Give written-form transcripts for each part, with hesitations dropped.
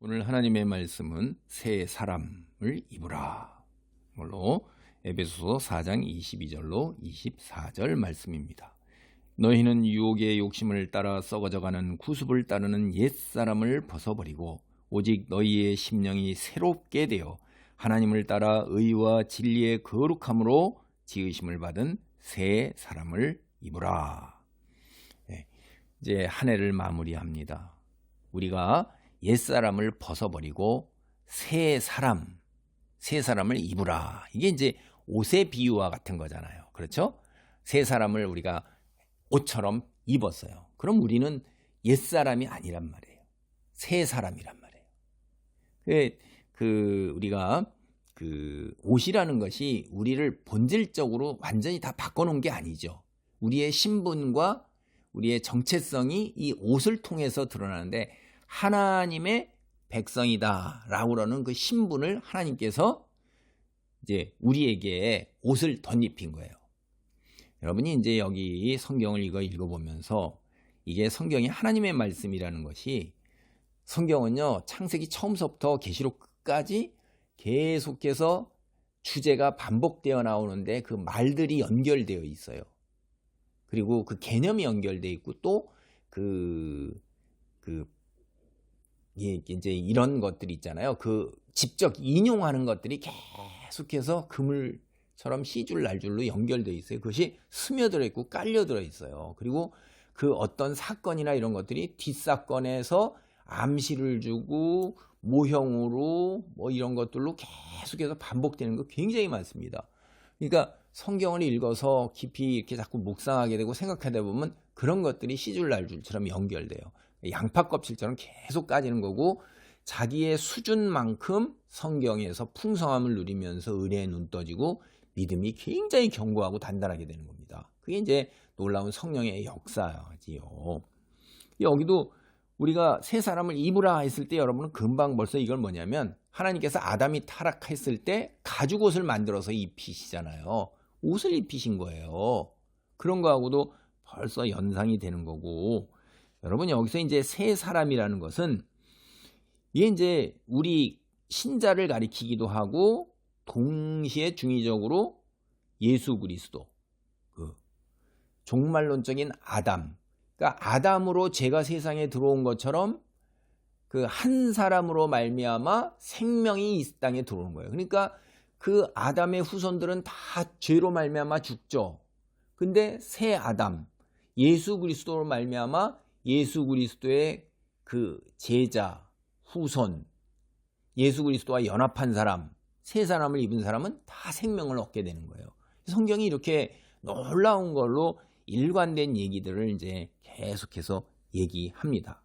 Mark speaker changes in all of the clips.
Speaker 1: 오늘 하나님의 말씀은 새 사람을 입으라. 이걸로 에베소서 4장 22절로 24절 말씀입니다. 너희는 유혹의 욕심을 따라 썩어져가는 구습을 따르는 옛사람을 벗어버리고 오직 너희의 심령이 새롭게 되어 하나님을 따라 의와 진리의 거룩함으로 지으심을 받은 새 사람을 입으라. 이제 한 해를 마무리합니다. 우리가 옛사람을 벗어버리고 새 사람을 입으라. 이게 이제 옷의 비유와 같은 거잖아요. 그렇죠? 새 사람을 우리가 옷처럼 입었어요. 그럼 우리는 옛사람이 아니란 말이에요. 새 사람이란 말이에요. 우리가 옷이라는 것이 우리를 본질적으로 완전히 다 바꿔놓은 게 아니죠. 우리의 신분과 우리의 정체성이 이 옷을 통해서 드러나는데 하나님의 백성이다 라고 그러는 그 신분을 하나님께서 이제 우리에게 옷을 덧입힌 거예요. 여러분이 이제 여기 성경을 읽어보면서 이게 성경이 하나님의 말씀이라는 것이, 성경은요 창세기 처음서부터 계시록 끝까지 계속해서 주제가 반복되어 나오는데 그 말들이 연결되어 있어요. 그리고 그 개념이 연결되어 있고 또 이제 이런 것들이 있잖아요. 그 직접 인용하는 것들이 계속해서 그물처럼 시줄 날줄로 연결되어 있어요. 그것이 스며들어 있고 깔려들어 있어요. 그리고 그 어떤 사건이나 이런 것들이 뒷사건에서 암시를 주고 모형으로 뭐 이런 것들로 계속해서 반복되는 거 굉장히 많습니다. 그러니까 성경을 읽어서 깊이 이렇게 자꾸 묵상하게 되고 생각하다 보면 그런 것들이 시줄 날줄처럼 연결돼요. 양파 껍질처럼 계속 까지는 거고, 자기의 수준만큼 성경에서 풍성함을 누리면서 은혜에 눈 떠지고 믿음이 굉장히 견고하고 단단하게 되는 겁니다. 그게 이제 놀라운 성령의 역사지요. 여기도 우리가 새 사람을 입으라 했을 때 여러분은 금방 벌써 이걸 뭐냐면, 하나님께서 아담이 타락했을 때 가죽 옷을 만들어서 입히시잖아요. 옷을 입히신 거예요. 그런 거하고도 벌써 연상이 되는 거고, 여러분 여기서 이제 새 사람이라는 것은 이게 이제 우리 신자를 가리키기도 하고 동시에 중의적으로 예수 그리스도, 그 종말론적인 아담, 그러니까 아담으로 죄가 세상에 들어온 것처럼 그 한 사람으로 말미암아 생명이 이 땅에 들어오는 거예요. 그러니까 그 아담의 후손들은 다 죄로 말미암아 죽죠. 근데 새 아담, 예수 그리스도로 말미암아 예수 그리스도의 그 제자, 후손, 예수 그리스도와 연합한 사람, 새 사람을 입은 사람은 다 생명을 얻게 되는 거예요. 성경이 이렇게 놀라운 걸로 일관된 얘기들을 이제 계속해서 얘기합니다.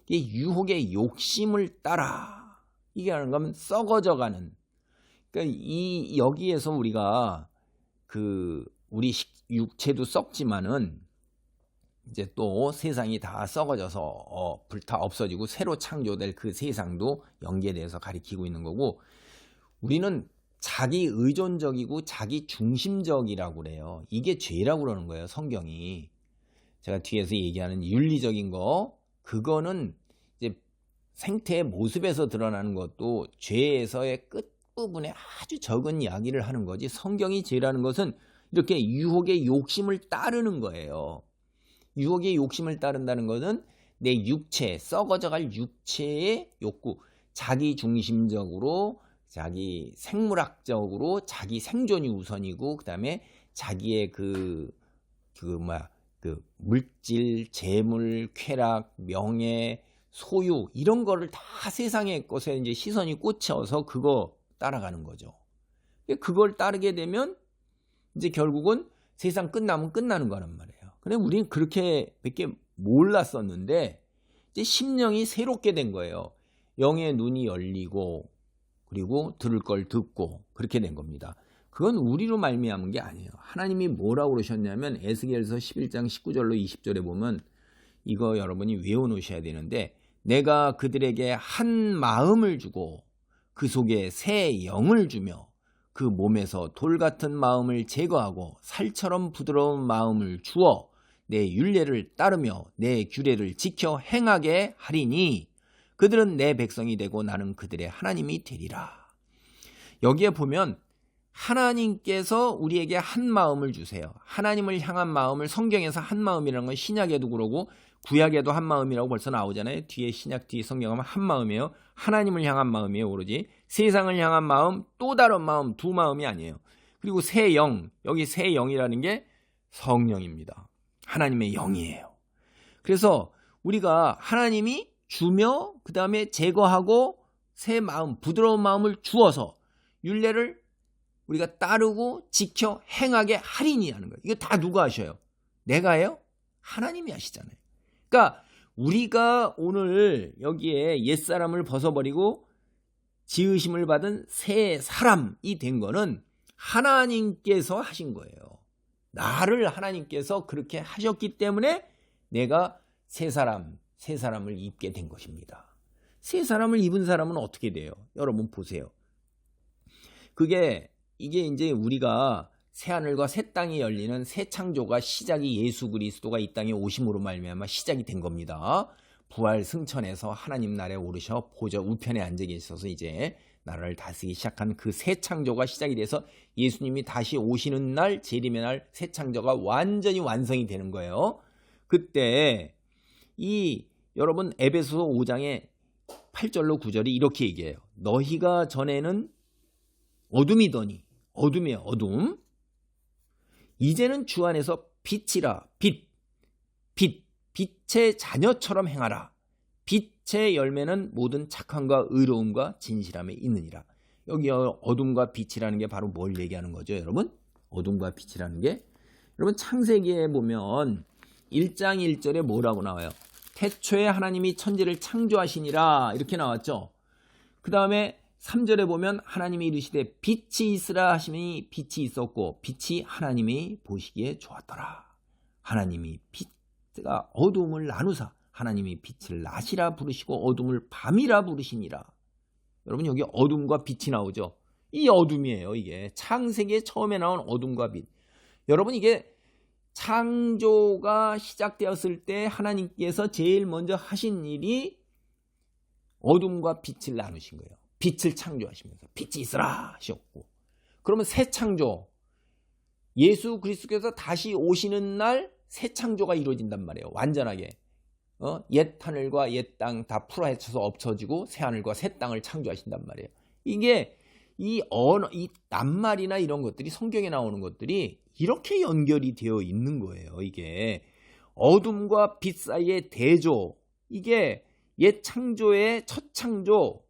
Speaker 1: 이게 유혹의 욕심을 따라, 이게 하는 거면 썩어져가는. 그러니까 여기에서 우리가 우리 육체도 썩지만은 이제 또 세상이 다 썩어져서 불타 없어지고 새로 창조될 그 세상도 연계돼서 가리키고 있는 거고, 우리는 자기 의존적이고 자기 중심적이라고 그래요. 이게 죄라고 그러는 거예요, 성경이. 제가 뒤에서 얘기하는 윤리적인 거, 그거는 이제 생태의 모습에서 드러나는 것도 죄에서의 끝부분에 아주 적은 이야기를 하는 거지, 성경이 죄라는 것은 이렇게 유혹의 욕심을 따르는 거예요. 유혹의 욕심을 따른다는 것은 내 육체, 썩어져갈 육체의 욕구, 자기 중심적으로, 자기 생물학적으로 자기 생존이 우선이고, 그 다음에 자기의 물질, 재물, 쾌락, 명예, 소유, 이런 거를 다 세상의 것에 이제 시선이 꽂혀서 그거 따라가는 거죠. 그걸 따르게 되면 이제 결국은 세상 끝나면 끝나는 거란 말이에요. 근데 우리는 그렇게밖에 몰랐었는데 이제 심령이 새롭게 된 거예요. 영의 눈이 열리고 그리고 들을 걸 듣고 그렇게 된 겁니다. 그건 우리로 말미암은 게 아니에요. 하나님이 뭐라고 그러셨냐면 에스겔서 11장 19절로 20절에 보면 이거 여러분이 외워놓으셔야 되는데, 내가 그들에게 한 마음을 주고 그 속에 새 영을 주며 그 몸에서 돌 같은 마음을 제거하고 살처럼 부드러운 마음을 주어 내 율례를 따르며 내 규례를 지켜 행하게 하리니 그들은 내 백성이 되고 나는 그들의 하나님이 되리라. 여기에 보면 하나님께서 우리에게 한 마음을 주세요. 하나님을 향한 마음을 성경에서 한 마음이라는 건 신약에도 그러고 구약에도 한 마음이라고 벌써 나오잖아요. 뒤에 신약 뒤에 성경하면 한 마음이에요. 하나님을 향한 마음이에요. 오로지 세상을 향한 마음, 또 다른 마음, 두 마음이 아니에요. 그리고 새 영, 여기 새 영이라는 게 성령입니다. 하나님의 영이에요. 그래서 우리가 하나님이 주며 그 다음에 제거하고 새 마음, 부드러운 마음을 주어서 율례를 우리가 따르고 지켜 행하게 하리니 하는 거예요. 이거 다 누가 하셔요? 내가 해요? 하나님이 하시잖아요. 그러니까 우리가 오늘 여기에 옛사람을 벗어버리고 지으심을 받은 새 사람이 된 거는 하나님께서 하신 거예요. 나를 하나님께서 그렇게 하셨기 때문에 내가 새 사람을 입게 된 것입니다. 새 사람을 입은 사람은 어떻게 돼요? 여러분 보세요. 이게 이제 우리가 새 하늘과 새 땅이 열리는 새 창조가 시작이 예수 그리스도가 이 땅에 오심으로 말미암아 시작이 된 겁니다. 부활 승천해서 하나님 나라에 오르셔 보좌 우편에 앉아 계셔서 이제 나라를 다스리기 시작한 그 새 창조가 시작이 돼서 예수님이 다시 오시는 날 재림의 날 새 창조가 완전히 완성이 되는 거예요. 그때 여러분 에베소서 5장의 8절로 9절이 이렇게 얘기해요. 너희가 전에는 어둠이더니 어둠이에요. 어둠. 이제는 주 안에서 빛이라. 빛의 자녀처럼 행하라. 빛의 열매는 모든 착함과 의로움과 진실함에 있느니라. 여기 어둠과 빛이라는 게 바로 뭘 얘기하는 거죠, 여러분? 어둠과 빛이라는 게 여러분 창세기에 보면 1장 1절에 뭐라고 나와요? 태초에 하나님이 천지를 창조하시니라 이렇게 나왔죠. 그 다음에 3절에 보면 하나님이 이르시되 빛이 있으라 하시니 빛이 있었고 빛이 하나님이 보시기에 좋았더라. 하나님이 빛과 어둠을 나누사 하나님이 빛을 낮이라 부르시고 어둠을 밤이라 부르시니라. 여러분 여기 어둠과 빛이 나오죠. 이 어둠이에요. 이게 창세기에 처음에 나온 어둠과 빛. 여러분 이게 창조가 시작되었을 때 하나님께서 제일 먼저 하신 일이 어둠과 빛을 나누신 거예요. 빛을 창조하시면서 빛이 있으라 하셨고, 그러면 새 창조, 예수 그리스도께서 다시 오시는 날 새 창조가 이루어진단 말이에요. 완전하게 옛 하늘과 옛 땅 다 풀어헤쳐서 엎쳐지고 새 하늘과 새 땅을 창조하신단 말이에요. 이게 이 낱말이나 이런 것들이 성경에 나오는 것들이 이렇게 연결이 되어 있는 거예요. 이게 어둠과 빛 사이의 대조, 이게 옛 창조의 첫 창조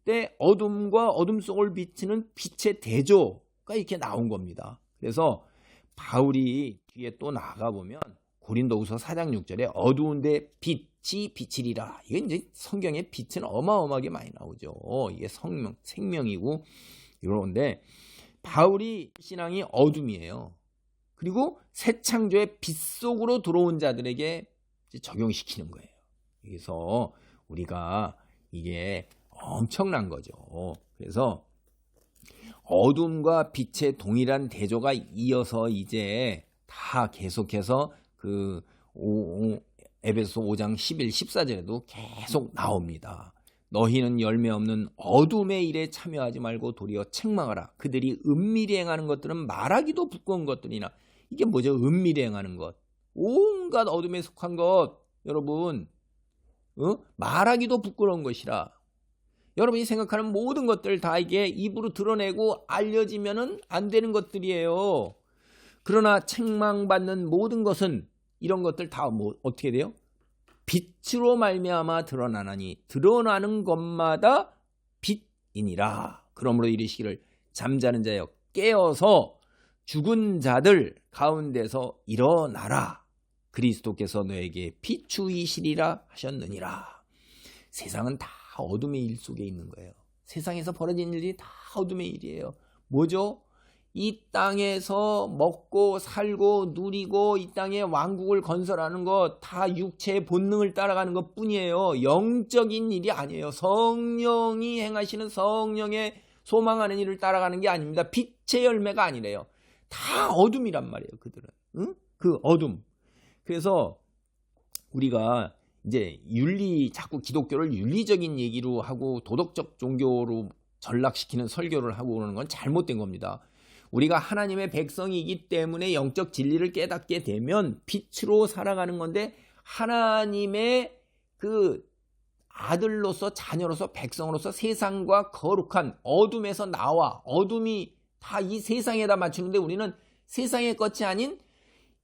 Speaker 1: 때 어둠과 어둠 속을 비치는 빛의 대조가 이렇게 나온 겁니다. 그래서 바울이 뒤에 또 나아가 보면 고린도후서 4장 6절에 어두운데 빛이 비치리라. 이게 이제 성경에 빛은 어마어마하게 많이 나오죠. 이게 생명이고 이런데 바울이 신앙이 어둠이에요. 그리고 새 창조의 빛 속으로 들어온 자들에게 적용시키는 거예요. 그래서 우리가 이게 엄청난 거죠. 그래서 어둠과 빛의 동일한 대조가 이어서 이제 다 계속해서 에베소 5장 11, 14절에도 계속 나옵니다. 너희는 열매 없는 어둠의 일에 참여하지 말고 도리어 책망하라. 그들이 은밀히 행하는 것들은 말하기도 부끄러운 것들이나. 이게 뭐죠? 은밀히 행하는 것. 온갖 어둠에 속한 것. 여러분 말하기도 부끄러운 것이라. 여러분이 생각하는 모든 것들 다 이게 입으로 드러내고 알려지면은 안 되는 것들이에요. 그러나 책망받는 모든 것은 이런 것들 다 어떻게 돼요? 빛으로 말미암아 드러나나니 드러나는 것마다 빛이니라. 그러므로 이르시기를 잠자는 자여 깨어서 죽은 자들 가운데서 일어나라. 그리스도께서 너에게 비추이시리라 하셨느니라. 세상은 다 어둠의 일 속에 있는 거예요. 세상에서 벌어진 일이 다 어둠의 일이에요. 뭐죠? 이 땅에서 먹고 살고 누리고 이 땅에 왕국을 건설하는 것 다 육체의 본능을 따라가는 것 뿐이에요. 영적인 일이 아니에요. 성령이 행하시는 성령의 소망하는 일을 따라가는 게 아닙니다. 빛의 열매가 아니래요. 다 어둠이란 말이에요. 그들은. 응? 그 어둠. 그래서 우리가 이제 자꾸 기독교를 윤리적인 얘기로 하고 도덕적 종교로 전락시키는 설교를 하고 그러는 건 잘못된 겁니다. 우리가 하나님의 백성이기 때문에 영적 진리를 깨닫게 되면 빛으로 살아가는 건데, 하나님의 그 아들로서, 자녀로서, 백성으로서 세상과 거룩한 어둠에서 나와, 어둠이 다 이 세상에다 맞추는데, 우리는 세상의 것이 아닌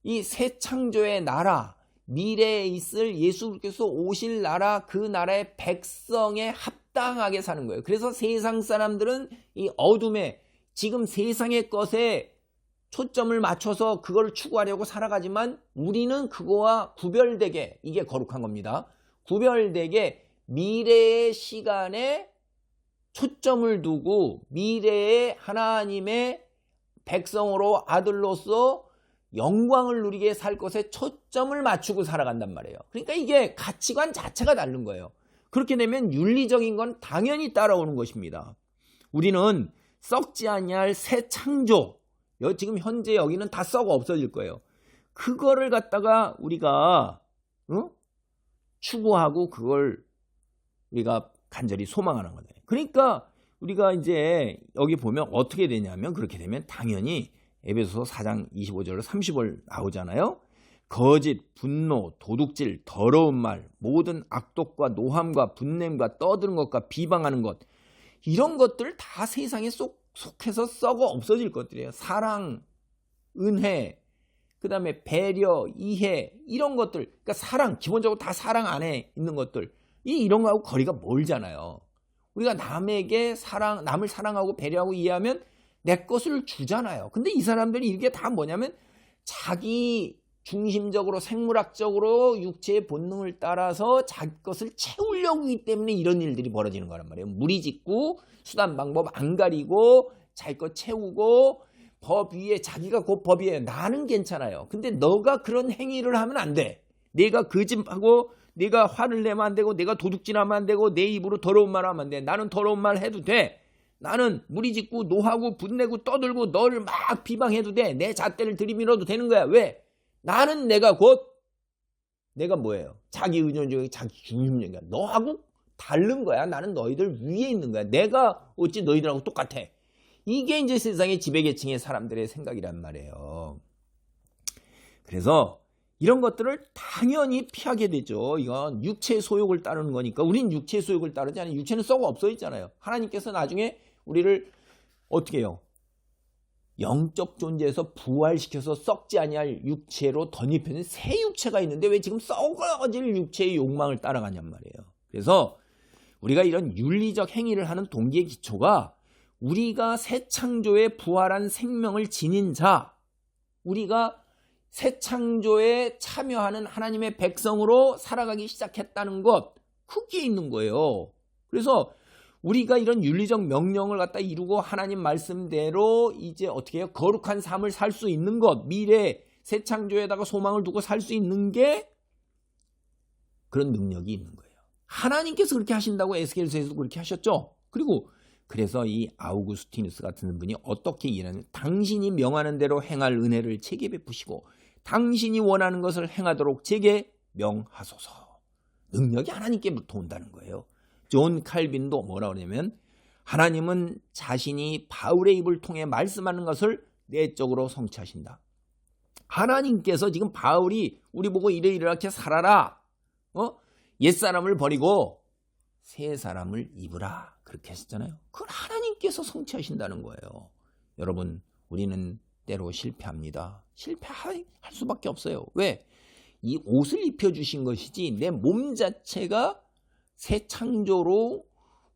Speaker 1: 이 새 창조의 나라, 미래에 있을 예수께서 오실 나라, 그 나라의 백성에 합당하게 사는 거예요. 그래서 세상 사람들은 이 어둠에, 지금 세상의 것에 초점을 맞춰서 그걸 추구하려고 살아가지만, 우리는 그거와 구별되게, 이게 거룩한 겁니다. 구별되게 미래의 시간에 초점을 두고 미래의 하나님의 백성으로, 아들로서 영광을 누리게 살 것에 초점을 맞추고 살아간단 말이에요. 그러니까 이게 가치관 자체가 다른 거예요. 그렇게 되면 윤리적인 건 당연히 따라오는 것입니다. 우리는 썩지 아니할 새 창조, 지금 현재 여기는 다 썩어 없어질 거예요. 그거를 갖다가 우리가 추구하고 그걸 우리가 간절히 소망하는 거예요. 그러니까 우리가 이제 여기 보면 어떻게 되냐면, 그렇게 되면 당연히 에베소서 4장 25절 30절 나오잖아요. 거짓, 분노, 도둑질, 더러운 말, 모든 악독과 노함과 분냄과 떠드는 것과 비방하는 것, 이런 것들 다 세상에 속해서 썩어 없어질 것들이에요. 사랑, 은혜, 그 다음에 배려, 이해, 이런 것들, 그러니까 사랑, 기본적으로 다 사랑 안에 있는 것들, 이런 거하고 거리가 멀잖아요. 우리가 남을 사랑하고 배려하고 이해하면 내 것을 주잖아요. 근데 이 사람들이 이게 다 뭐냐면, 자기 중심적으로, 생물학적으로 육체의 본능을 따라서 자기 것을 채우려고 하기 때문에 이런 일들이 벌어지는 거란 말이에요. 무리짓고 수단 방법 안 가리고 자기 것 채우고, 법 위에, 자기가 곧 법 위에, 나는 괜찮아요. 근데 너가 그런 행위를 하면 안 돼. 내가 거짓하고, 내가 화를 내면 안 되고, 내가 도둑질하면 안 되고, 내 입으로 더러운 말 하면 안 돼. 나는 더러운 말 해도 돼. 나는 무리짓고 노하고 분내고 떠들고 너를 막 비방해도 돼. 내 잣대를 들이밀어도 되는 거야. 왜? 나는 내가 뭐예요? 자기 의존적이고 자기 중심적이야. 너하고 다른 거야. 나는 너희들 위에 있는 거야. 내가 어찌 너희들하고 똑같아. 이게 이제 세상의 지배계층의 사람들의 생각이란 말이에요. 그래서 이런 것들을 당연히 피하게 되죠. 이건 육체의 소욕을 따르는 거니까. 우린 육체의 소욕을 따르지 않아요. 육체는 썩어 없어 있잖아요. 하나님께서 나중에 우리를 어떻게 해요? 영적 존재에서 부활시켜서 썩지 아니할 육체로 덧입혀진 새 육체가 있는데, 왜 지금 썩어질 육체의 욕망을 따라가냔 말이에요. 그래서 우리가 이런 윤리적 행위를 하는 동기의 기초가, 우리가 새 창조의 부활한 생명을 지닌 자, 우리가 새 창조에 참여하는 하나님의 백성으로 살아가기 시작했다는 것, 그게 있는 거예요. 그래서 우리가 이런 윤리적 명령을 갖다 이루고 하나님 말씀대로 이제 어떻게 해요? 거룩한 삶을 살 수 있는 것, 미래 새 창조에다가 소망을 두고 살 수 있는 게, 그런 능력이 있는 거예요. 하나님께서 그렇게 하신다고 에스겔서에서도 그렇게 하셨죠. 그래서 이 아우구스티누스 같은 분이 어떻게 일하냐면, 당신이 명하는 대로 행할 은혜를 제게 베푸시고 당신이 원하는 것을 행하도록 제게 명하소서. 능력이 하나님께부터 온다는 거예요. 존 칼빈도 뭐라 그러냐면, 하나님은 자신이 바울의 입을 통해 말씀하는 것을 내적으로 성취하신다. 하나님께서 지금 바울이 우리 보고 이렇게 살아라, 옛사람을 버리고 새 사람을 입으라, 그렇게 하셨잖아요. 그걸 하나님께서 성취하신다는 거예요. 여러분, 우리는 때로 실패합니다. 실패할 수밖에 없어요. 왜? 이 옷을 입혀주신 것이지 내 몸 자체가 새 창조로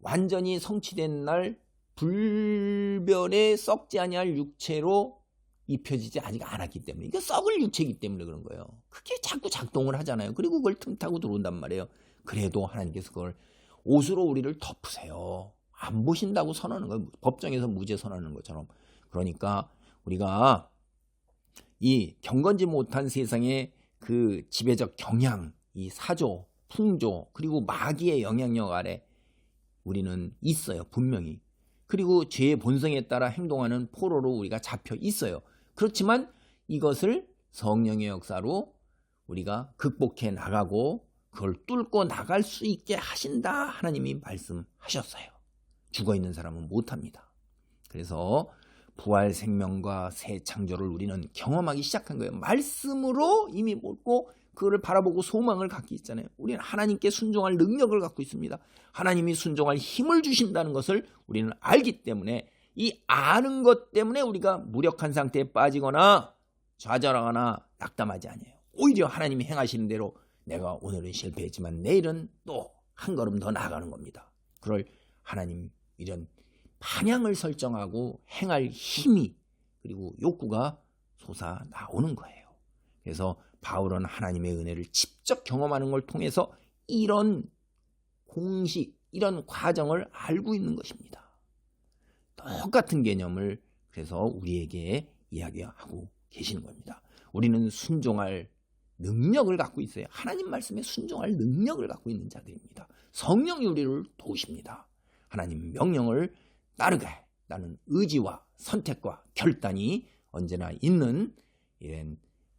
Speaker 1: 완전히 성취된 날 불변에 썩지 아니할 육체로 입혀지지 아직 않았기 때문에, 이게 썩을 육체이기 때문에 그런 거예요. 그게 자꾸 작동을 하잖아요. 그리고 그걸 틈타고 들어온단 말이에요. 그래도 하나님께서 그걸 옷으로 우리를 덮으세요. 안 보신다고 선언하는 거예요. 법정에서 무죄 선언하는 것처럼. 그러니까 우리가 이 경건지 못한 세상의 그 지배적 경향, 이 사조, 풍조, 그리고 마귀의 영향력 아래 우리는 있어요. 분명히. 그리고 죄의 본성에 따라 행동하는 포로로 우리가 잡혀 있어요. 그렇지만 이것을 성령의 역사로 우리가 극복해 나가고, 그걸 뚫고 나갈 수 있게 하신다 하나님이 말씀하셨어요. 죽어있는 사람은 못합니다. 그래서 부활 생명과 새 창조를 우리는 경험하기 시작한 거예요. 말씀으로 이미 먹고 그거를 바라보고 소망을 갖고 있잖아요. 우리는 하나님께 순종할 능력을 갖고 있습니다. 하나님이 순종할 힘을 주신다는 것을 우리는 알기 때문에 이 아는 것 때문에 우리가 무력한 상태에 빠지거나 좌절하거나 낙담하지 않아요. 오히려 하나님이 행하시는 대로 내가 오늘은 실패했지만 내일은 또 한 걸음 더 나아가는 겁니다. 그럴 하나님 이런 방향을 설정하고 행할 힘이 그리고 욕구가 솟아 나오는 거예요. 그래서 바울은 하나님의 은혜를 직접 경험하는 걸 통해서 이런 공식, 이런 과정을 알고 있는 것입니다. 똑같은 개념을 그래서 우리에게 이야기하고 계시는 겁니다. 우리는 순종할 능력을 갖고 있어요. 하나님 말씀에 순종할 능력을 갖고 있는 자들입니다. 성령이 우리를 도우십니다. 하나님 명령을 따르게 나는 의지와 선택과 결단이 언제나 있는 이런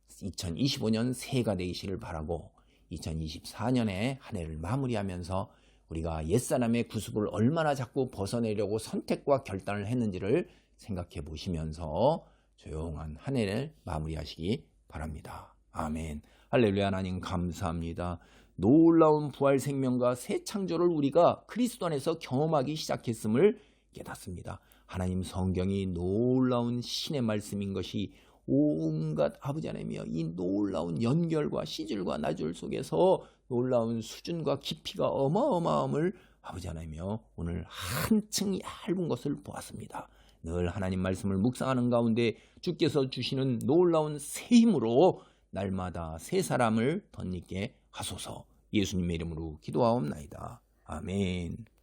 Speaker 1: 2025년 새해가 되시를 바라고 2024년에 한 해를 마무리하면서 우리가 옛사람의 구습을 얼마나 자꾸 벗어내려고 선택과 결단을 했는지를 생각해 보시면서 조용한 한 해를 마무리하시기 바랍니다. 아멘. 할렐루야. 하나님 감사합니다. 놀라운 부활 생명과 새 창조를 우리가 그리스도 안에서 경험하기 시작했음을 깨닫습니다. 하나님 성경이 놀라운 신의 말씀인 것이 온갖 아버지 하나님이여 이 놀라운 연결과 시줄과 나줄 속에서 놀라운 수준과 깊이가 어마어마함을 아버지 하나님이여 오늘 한층 얇은 것을 보았습니다. 늘 하나님 말씀을 묵상하는 가운데 주께서 주시는 놀라운 새 힘으로 날마다 새 사람을 덧입게 하소서. 예수님의 이름으로 기도하옵나이다. 아멘.